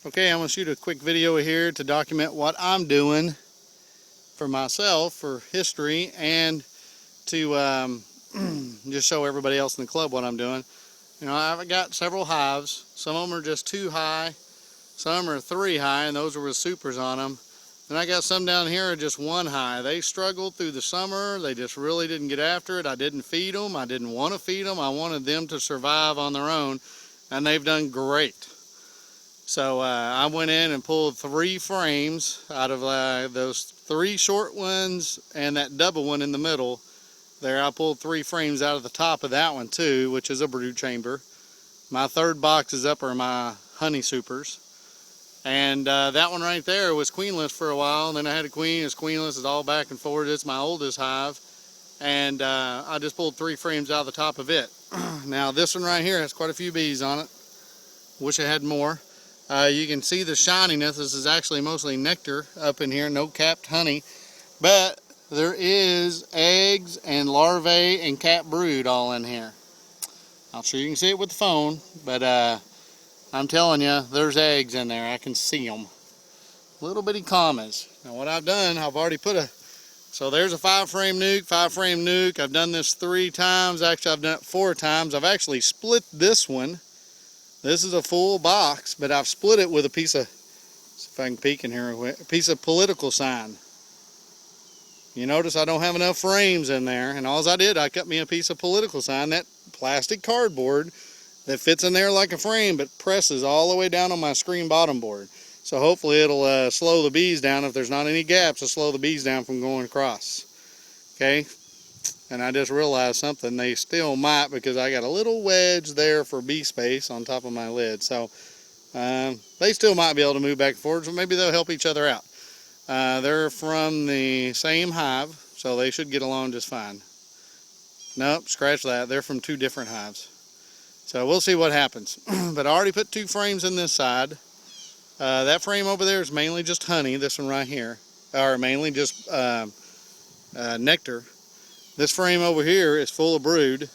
Okay, I'm going to shoot a quick video here to document what I'm doing for myself, for history, and to just show everybody else in the club what I'm doing. You know, I've got several hives. Some of them are just 2 high, some are 3 high, and those are with supers on them. Then I got some down here are just 1 high. They struggled through the summer. They just really didn't get after it. I didn't feed them. I didn't want to feed them. I wanted them to survive on their own, and they've done great. So I went in and pulled 3 frames out of those 3 short ones and that double one in the middle. There, I pulled 3 frames out of the top of that one too, which is a brood chamber. My 3rd boxes up are my honey supers. And that one right there was queenless for a while. And then I had a queen, it's queenless, it's all back and forth. It's my oldest hive. And I just pulled 3 frames out of the top of it. Now this one right here has quite a few bees on it. Wish I had more. You can see the shininess. This is actually mostly nectar up in here, no capped honey. But there is eggs and larvae and capped brood all in here. Not sure you can see it with the phone, but I'm telling you, there's eggs in there. I can see them. Little bitty commas. Now what I've done, I've already put so there's a 5-frame nuke, 5-frame nuke. I've done this 3 times. Actually, I've done it 4 times. I've actually split this one. This is a full box, but I've split it with a piece of, see if I can peek in here, a piece of political sign. You notice I don't have enough frames in there, and all I did, I cut me a piece of political sign, that plastic cardboard that fits in there like a frame, but presses all the way down on my screen bottom board. So hopefully it'll slow the bees down. If there's not any gaps, it'll slow the bees down from going across. Okay? And I just realized something, they still might, because I got a little wedge there for bee space on top of my lid. So they still might be able to move back and forth, so maybe they'll help each other out. They're from the same hive, so they should get along just fine. Nope, scratch that. They're from 2 different hives. So we'll see what happens. But I already put 2 frames in this side. That frame over there is mainly just honey. This one right here, or mainly just nectar. This frame over here is full of brood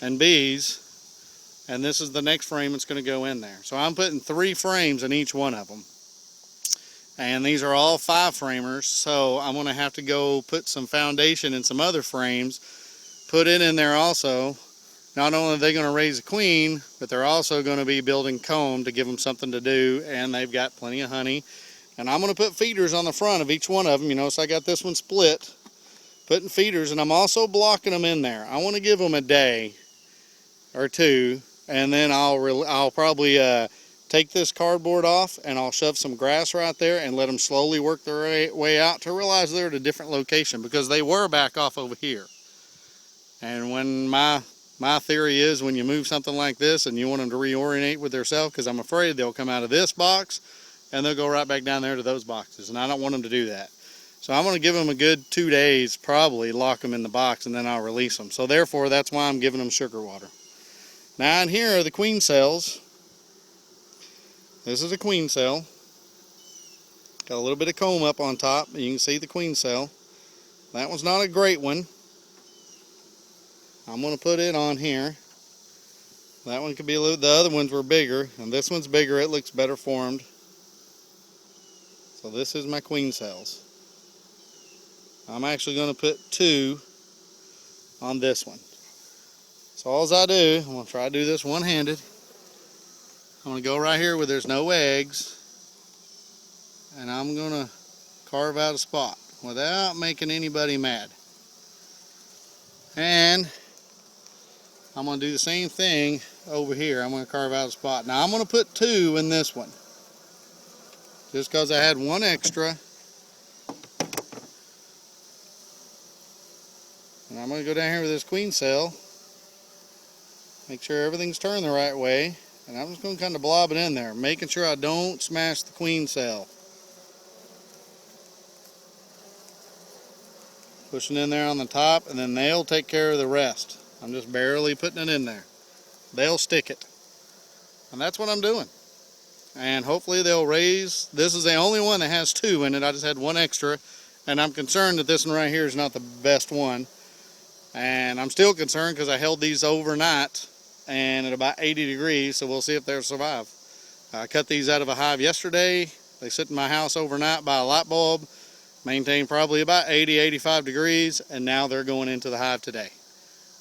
and bees, and this is the next frame that's going to go in there. So I'm putting 3 frames in each one of them. And these are all 5-framers, so I'm going to have to go put some foundation in some other frames, put it in there also. Not only are they going to raise a queen, but they're also going to be building comb to give them something to do, and they've got plenty of honey. And I'm going to put feeders on the front of each one of them. You know, so I got this one split. Putting feeders, and I'm also blocking them in there. I want to give them a day or 2, and then I'll probably take this cardboard off, and I'll shove some grass right there and let them slowly work their way out to realize they're at a different location, because they were back off over here. And when my theory is, when you move something like this and you want them to reorientate with themselves, because I'm afraid they'll come out of this box and they'll go right back down there to those boxes, and I don't want them to do that. So I'm going to give them a good 2 days, probably lock them in the box, and then I'll release them. So therefore, that's why I'm giving them sugar water. Now in here are the queen cells. This is a queen cell. Got a little bit of comb up on top. You can see the queen cell. That one's not a great one. I'm going to put it on here. That one could be a little, the other ones were bigger, and this one's bigger. It looks better formed. So this is my queen cells. I'm actually going to put 2 on this one. So all I do, I'm going to try to do this one-handed. I'm going to go right here where there's no eggs, and I'm going to carve out a spot without making anybody mad. And I'm going to do the same thing over here. I'm going to carve out a spot. Now I'm going to put 2 in this one, just because I had 1 extra. And I'm going to go down here with this queen cell, make sure everything's turned the right way, and I'm just going to kind of blob it in there, making sure I don't smash the queen cell. Pushing in there on the top, and then they'll take care of the rest. I'm just barely putting it in there. They'll stick it. And that's what I'm doing. And hopefully they'll raise. This is the only one that has 2 in it. I just had 1 extra, and I'm concerned that this one right here is not the best one. And I'm still concerned because I held these overnight and at about 80 degrees, so we'll see if they'll survive. I cut these out of a hive yesterday. They sit in my house overnight by a light bulb, maintained probably about 80, 85 degrees, and now they're going into the hive today.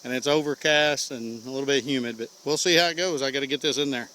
And it's overcast and a little bit humid, but we'll see how it goes. I got to get this in there.